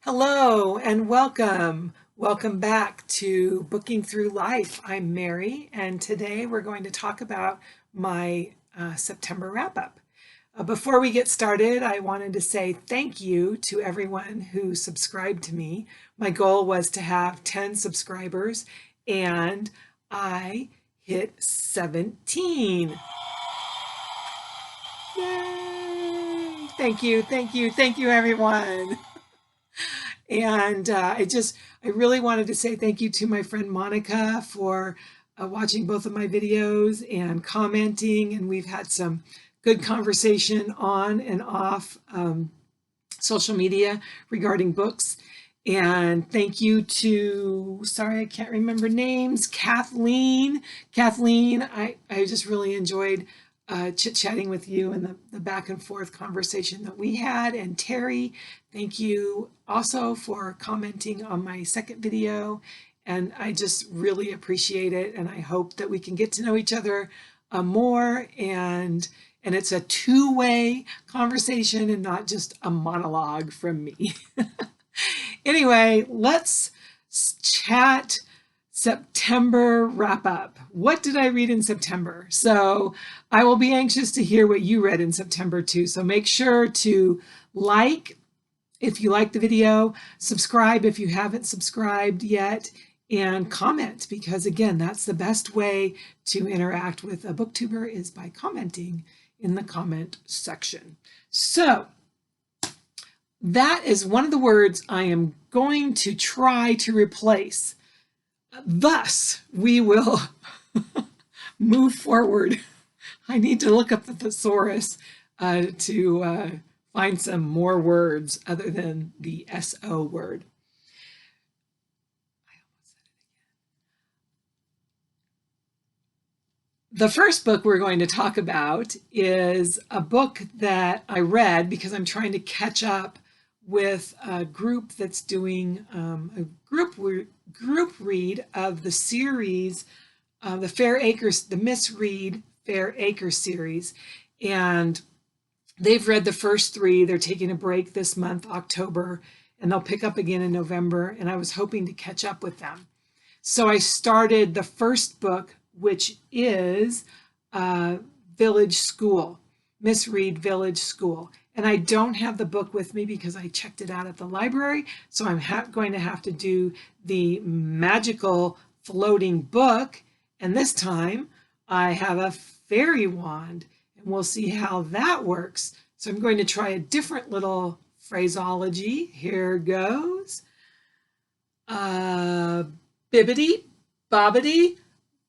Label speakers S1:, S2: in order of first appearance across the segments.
S1: Hello and welcome. Welcome back to Booking Through Life. I'm Mary, and today we're going to talk about my September wrap-up. Before we get started, I wanted to say thank you to everyone who subscribed to me. My goal was to have 10 subscribers, and I hit 17. Yay! Thank you, everyone. And I really wanted to say thank you to my friend Monica for watching both of my videos and commenting. And we've had some good conversation on and off social media regarding books. And thank you to, sorry, I can't remember names, Kathleen. Kathleen, I just really enjoyed chit-chatting with you and the back and forth conversation that we had. And Terry, thank you also for commenting on my second video. And I just really appreciate it. And I hope that we can get to know each other more. And it's a two-way conversation and not just a monologue from me. Anyway, let's chat September wrap-up. What did I read in September? So I will be anxious to hear what you read in September too. So make sure to like if you like the video, subscribe if you haven't subscribed yet, and comment, because again, that's the best way to interact with a booktuber is by commenting in the comment section. So that is one of the words I am going to try to replace. Thus, we will move forward. I need to look up the thesaurus to find some more words other than the SO word. I almost said it again. The first book we're going to talk about is a book that I read because I'm trying to catch up with a group that's doing a group read of the series, the Fairacre, the Miss Read Fairacre series, and they've read the first three. They're taking a break this month, October, and they'll pick up again in November, and I was hoping to catch up with them. So I started the first book, which is Village School, Miss Read Village School. And I don't have the book with me because I checked it out at the library. So I'm going to have to do the magical floating book. And this time I have a fairy wand, and we'll see how that works. So I'm going to try a different little phraseology. Here goes. Bibbidi bobbidi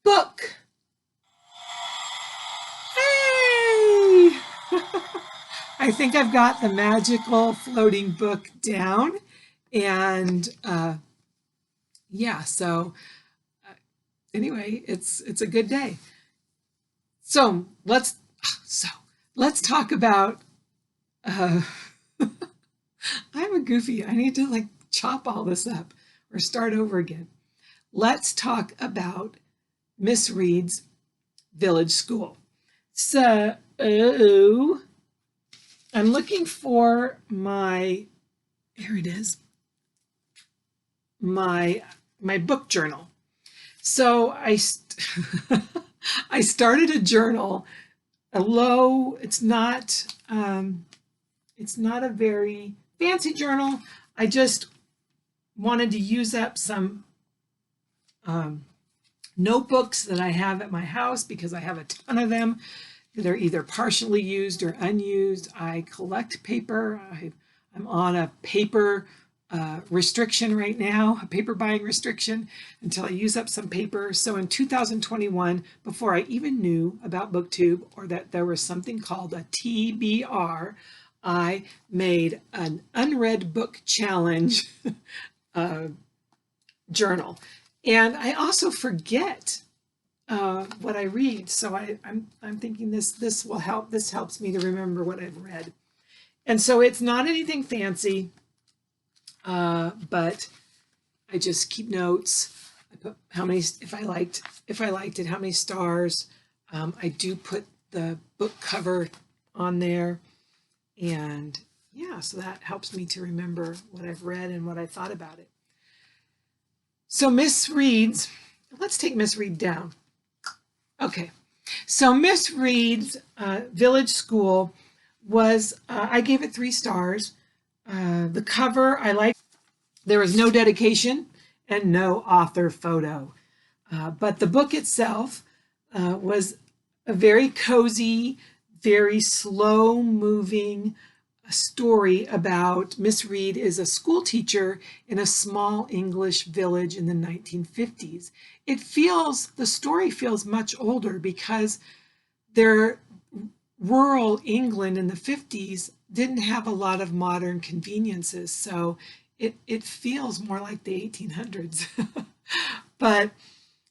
S1: book. Hey! I think I've got the magical floating book down, and yeah, so anyway, it's a good day. So let's talk about I'm a goofy. I need to like chop all this up or start over again. Let's talk about Miss Read's Village School. So I'm looking for my, here it is, my book journal. So I started a journal, it's not a very fancy journal. I just wanted to use up some notebooks that I have at my house because I have a ton of them. They're either partially used or unused. I collect paper. I'm on a paper restriction right now, a paper buying restriction until I use up some paper. So in 2021, before I even knew about BookTube or that there was something called a TBR, I made an unread book challenge journal. And I also forget what I read, so I'm thinking this will help. This helps me to remember what I've read, and so it's not anything fancy, but I just keep notes. I put how many, if I liked it, how many stars. I do put the book cover on there, and yeah, so that helps me to remember what I've read and what I thought about it. So Miss Reed's, let's take Miss Reed down. Okay, so Miss Reed's Village School was, I gave it 3 stars. The cover I liked. There was no dedication and no author photo. But the book itself was a very cozy, very slow moving story about Miss Reed is a school teacher in a small English village in the 1950s. The story feels much older because their rural England in the 50s didn't have a lot of modern conveniences. So it feels more like the 1800s. But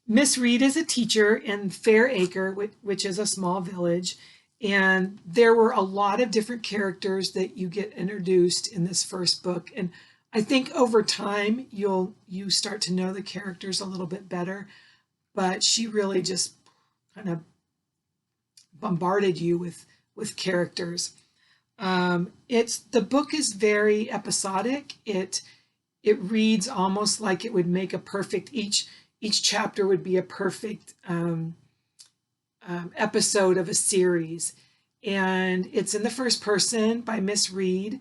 S1: Miss Reed is a teacher in Fairacre, which is a small village, and there were a lot of different characters that you get introduced in this first book. And I think over time you start to know the characters a little bit better, but she really just kind of bombarded you with characters. The book is very episodic. It reads almost like it would make a perfect, each chapter would be a perfect episode of a series. And it's in the first person by Miss Reed,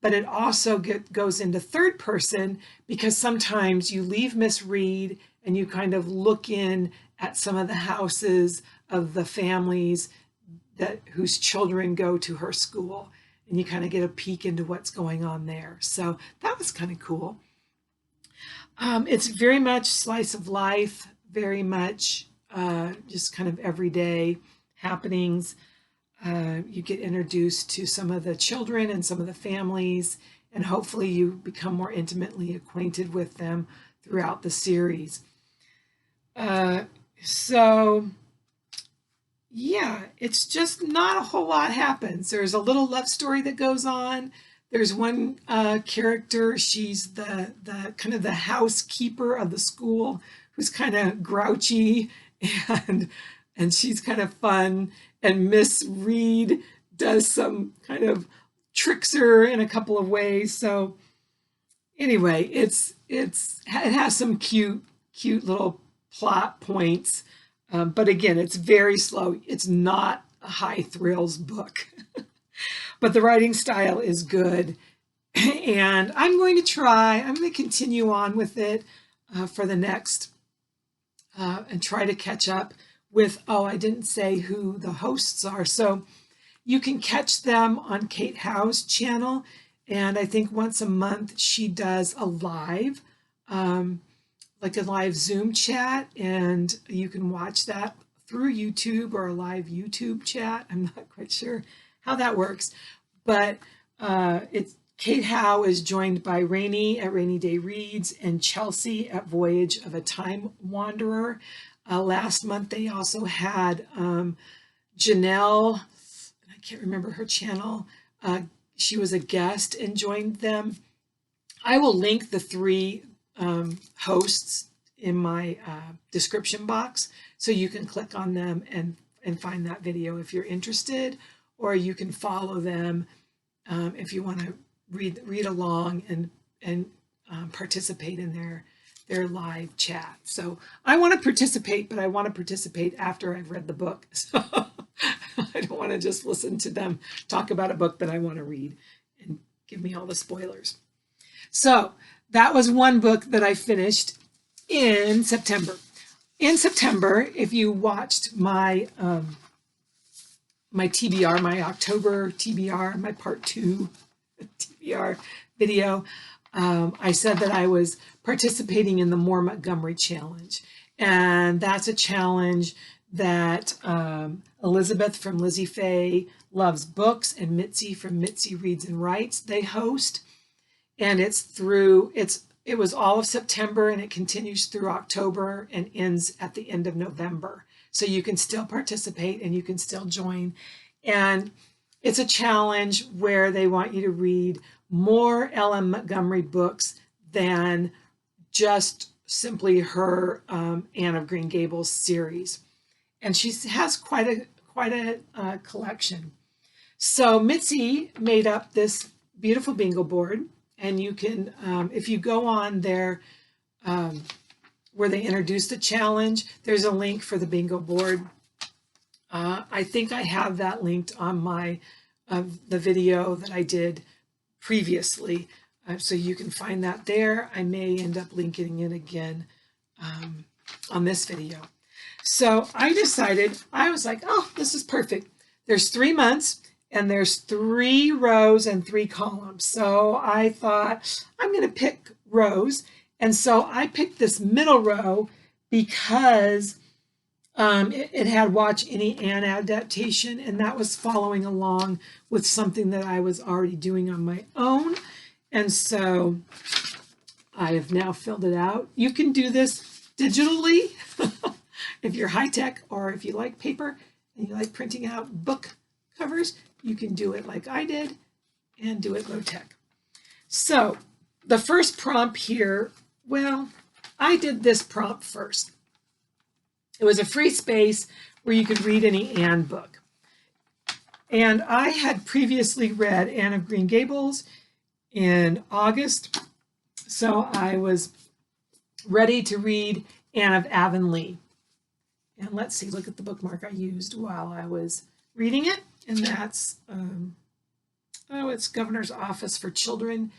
S1: but it also goes into third person because sometimes you leave Miss Reed and you kind of look in at some of the houses of the families whose children go to her school, and you kind of get a peek into what's going on there. So that was kind of cool. It's very much slice of life, very much just kind of everyday happenings. You get introduced to some of the children and some of the families, and hopefully you become more intimately acquainted with them throughout the series. So yeah, it's just not a whole lot happens. There's a little love story that goes on. There's one character, she's the kind of the housekeeper of the school, who's kind of grouchy, and she's kind of fun. And Miss Reed does some kind of tricks her in a couple of ways. So anyway, it has some cute little plot points. But again, it's very slow. It's not a high thrills book. But the writing style is good. And I'm going to continue on with it for the next, and try to catch up with, I didn't say who the hosts are. So you can catch them on Kate Howe's channel. And I think once a month she does a live, like a live Zoom chat, and you can watch that through YouTube or a live YouTube chat. I'm not quite sure how that works, but Kate Howe is joined by Rainey at RaineyDayReads and Chelsea at VoyageofaTimeWanderer. Last month they also had Janelle, I can't remember her channel. She was a guest and joined them. I will link the 3 hosts in my description box, so you can click on them and find that video if you're interested, or you can follow them if you want to read along and participate in their live chat. So I want to participate, but I want to participate after I've read the book. So I don't want to just listen to them talk about a book that I want to read and give me all the spoilers. So that was one book that I finished in September. In September, if you watched my my TBR, my October TBR, my part 2 TBR video, I said that I was participating in the Montgomery challenge. And that's a challenge that Elizabeth from Lizzie Faye Loves Books and Mitzi from Mitzi Reads and Writes, they host. And it was all of September, and it continues through October and ends at the end of November. So you can still participate and you can still join. And it's a challenge where they want you to read more L.M. Montgomery books than just simply her Anne of Green Gables series. And she has quite a collection. So Mitzi made up this beautiful bingo board, and you can, if you go on there where they introduce the challenge, there's a link for the bingo board. I think I have that linked on my the video that I did previously, so you can find that there. I may end up linking it again on this video. So I decided, I was like, oh, this is perfect. There's 3 months and there's 3 rows and 3 columns. So I thought I'm going to pick rows. And so I picked this middle row because it had Watch Any Anne adaptation, and that was following along with something that I was already doing on my own. And so I have now filled it out. You can do this digitally if you're high tech, or if you like paper and you like printing out book covers, you can do it like I did and do it low tech. So the first prompt here, well, I did this prompt first. It was a free space where you could read any Anne book. And I had previously read Anne of Green Gables in August, so I was ready to read Anne of Avonlea. And let's see, look at the bookmark I used while I was reading it, and that's, it's Governor's Office for Children,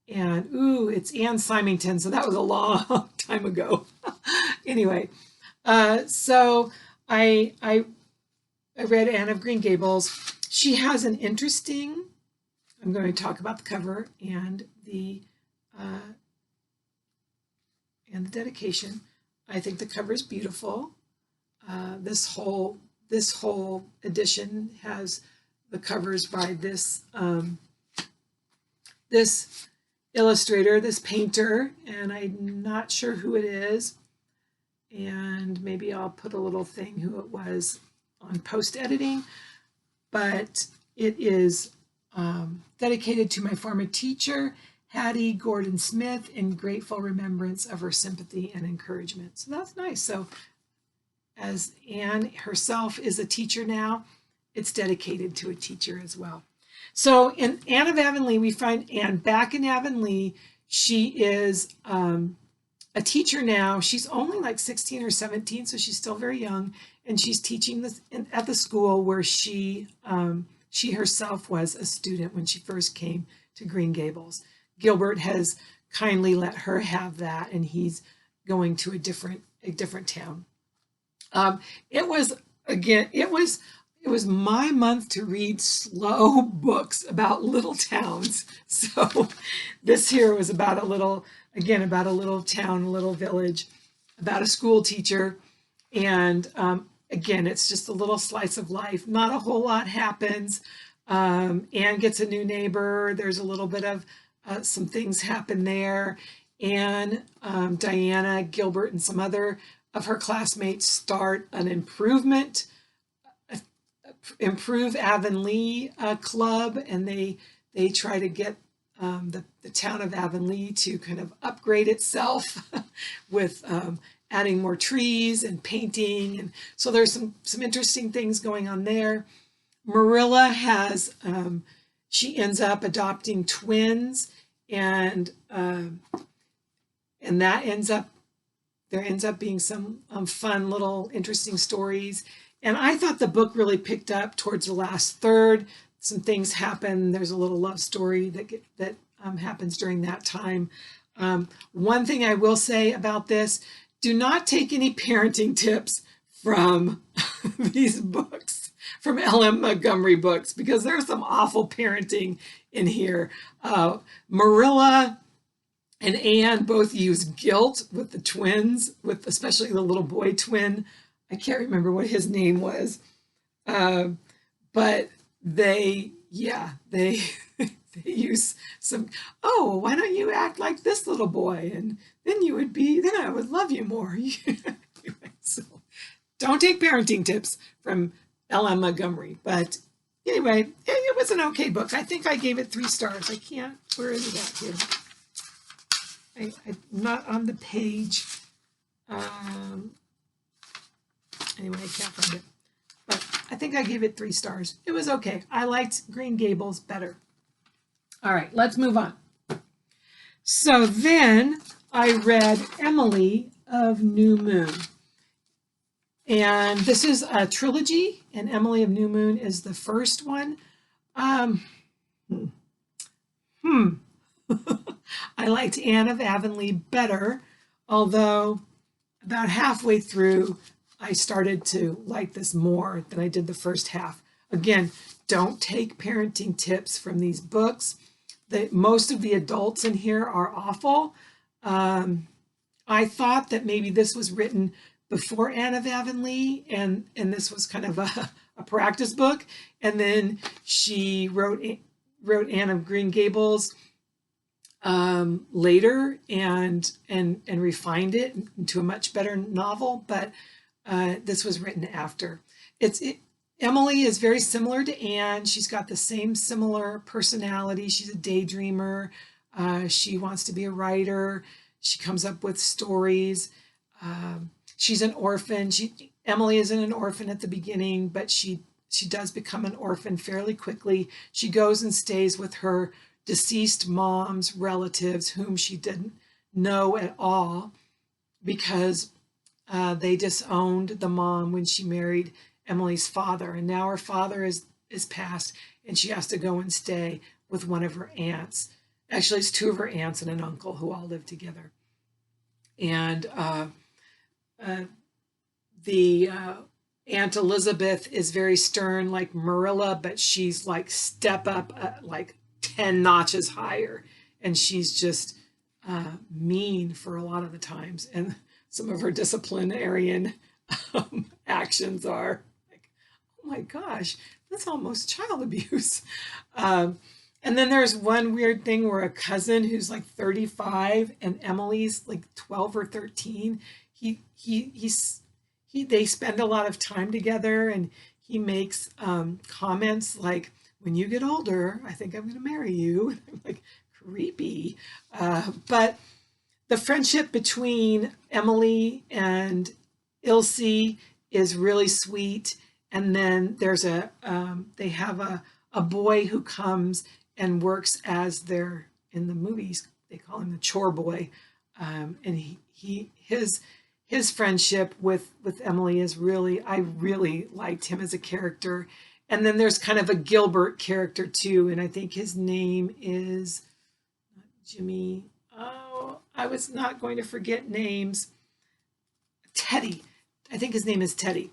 S1: and it's Anne Symington, so that was a long time ago. Anyway, so I read Anne of Green Gables. She has an interesting, I'm going to talk about the cover and the dedication. I think the cover is beautiful. This whole edition has the covers by this this illustrator, this painter, and I'm not sure who it is. And maybe I'll put a little thing who it was on post editing, but it is dedicated to my former teacher, Hattie Gordon Smith, in grateful remembrance of her sympathy and encouragement. So that's nice. So as Anne herself is a teacher now, it's dedicated to a teacher as well. So in Anne of Avonlea, we find Anne back in Avonlea. She is a teacher now. She's only like 16 or 17, so she's still very young, and she's teaching this at the school where she herself was a student when she first came to Green Gables. Gilbert has kindly let her have that, and he's going to a different town. It was my month to read slow books about little towns. So this here was about a little town, a little village, about a school teacher. And again, it's just a little slice of life. Not a whole lot happens. Anne gets a new neighbor. There's a little bit of some things happen there. Anne, Diana, Gilbert, and some other of her classmates start an Improve Avonlea club, and they try to get the town of Avonlea to kind of upgrade itself with adding more trees and painting, and so there's some interesting things going on there. Marilla has she ends up adopting twins, and that ends up being some fun little interesting stories. And I thought the book really picked up towards the last third. Some things happen. There's a little love story that happens during that time. One thing I will say about this, do not take any parenting tips from these books, from L.M. Montgomery books, because there's some awful parenting in here. Marilla and Anne both use guilt with the twins, with especially the little boy twin. I can't remember what his name was, but they use some, oh, why don't you act like this little boy, and then I would love you more. Anyway, so don't take parenting tips from L.M. Montgomery. But anyway, it was an okay book. I think I gave it 3 stars. Where is it at here? I'm not on the page. Anyway, I can't find it. But I think I gave it 3 stars. It was okay. I liked Green Gables better. All right, let's move on. So then I read Emily of New Moon. And this is a trilogy, and Emily of New Moon is the first one. I liked Anne of Avonlea better, although about halfway through, I started to like this more than I did the first half. Again, don't take parenting tips from these books. Most of the adults in here are awful. I thought that maybe this was written before Anne of Avonlea, and this was kind of a practice book. And then she wrote Anne of Green Gables later and refined it into a much better novel. But this was written after. Emily is very similar to Anne. She's got the same similar personality. She's a daydreamer. She wants to be a writer. She comes up with stories. She's an orphan. Emily isn't an orphan at the beginning, but she does become an orphan fairly quickly. She goes and stays with her deceased mom's relatives, whom she didn't know at all, because they disowned the mom when she married Emily's father, and now her father is passed, and she has to go and stay with one of her aunts. Actually, it's two of her aunts and an uncle who all live together. And the Aunt Elizabeth is very stern, like Marilla, but she's like step up, like 10 notches higher, and she's just mean for a lot of the times. And some of her disciplinarian actions are like, oh my gosh, that's almost child abuse. And then there's one weird thing where a cousin who's like 35 and Emily's like 12 or 13, they spend a lot of time together, and he makes comments like, when you get older, I think I'm going to marry you. And I'm like, creepy. But the friendship between Emily and Ilse is really sweet. And then there's they have a boy who comes and works as in the movies, they call him the chore boy. And his friendship with Emily is I really liked him as a character. And then there's kind of a Gilbert character too, and I think his name is Jimmy. Oh, I was not going to forget names. Teddy. I think his name is Teddy.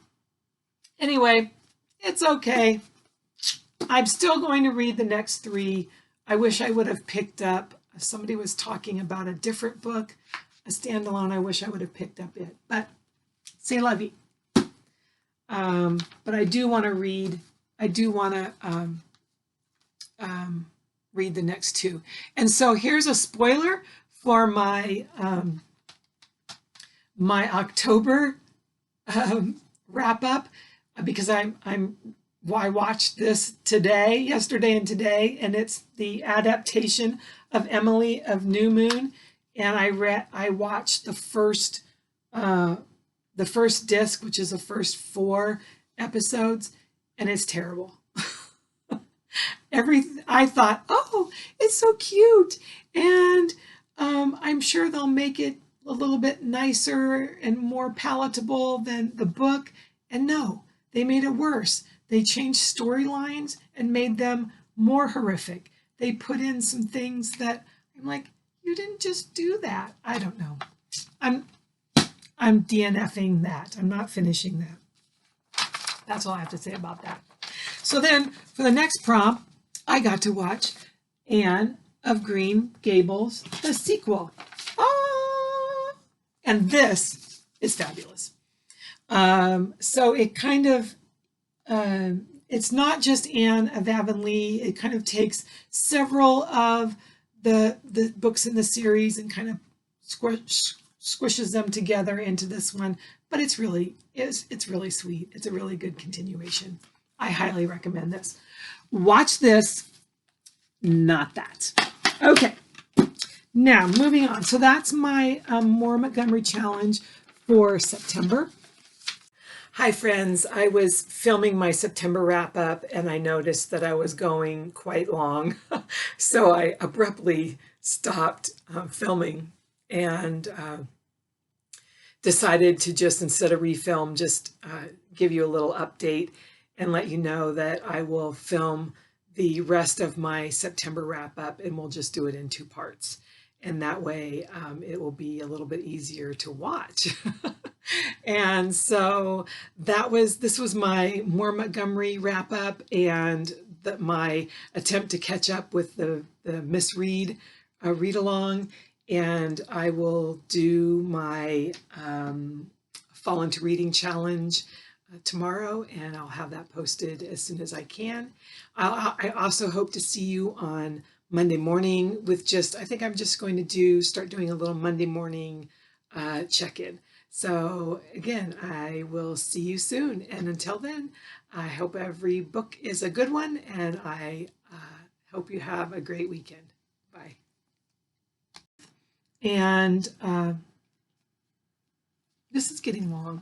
S1: Anyway, it's okay. I'm still going to read the next 3. I wish I would have picked up, somebody was talking about a different book, a standalone. I wish I would have picked up it, but c'est la vie. But I do want to read read the next 2. And so here's a spoiler for my my October wrap up, because I watched this yesterday and today, and it's the adaptation of Emily of New Moon, and I watched the first disc, which is the first 4 episodes, and it's terrible. I thought, oh, it's so cute, and I'm sure they'll make it a little bit nicer and more palatable than the book. And no, they made it worse. They changed storylines and made them more horrific. They put in some things that I'm like, you didn't just do that. I don't know. I'm DNFing that. I'm not finishing that. That's all I have to say about that. So then for the next prompt, I got to watch Anne of Green Gables, the sequel. And this is fabulous. So it kind of, it's not just Anne of Avonlea. It kind of takes several of the books in the series and kind of squishes them together into this one. But it's really sweet. It's a really good continuation. I highly recommend this. Watch this, not that. Okay, now moving on. So that's my More Montgomery challenge for September. Hi, friends. I was filming my September wrap up and I noticed that I was going quite long. So I abruptly stopped filming and decided to just, instead of refilm, just give you a little update and let you know that I will film the rest of my September wrap up and we'll just do it in 2 parts. And that way it will be a little bit easier to watch. And so this was my More Montgomery wrap up and my attempt to catch up with the misread read along. And I will do my Fall into Reading challenge tomorrow, and I'll have that posted as soon as I can. I also hope to see you on Monday morning with I think I'm just going to start doing a little Monday morning check-in. So again, I will see you soon. And until then, I hope every book is a good one, and I hope you have a great weekend. Bye. And this is getting long.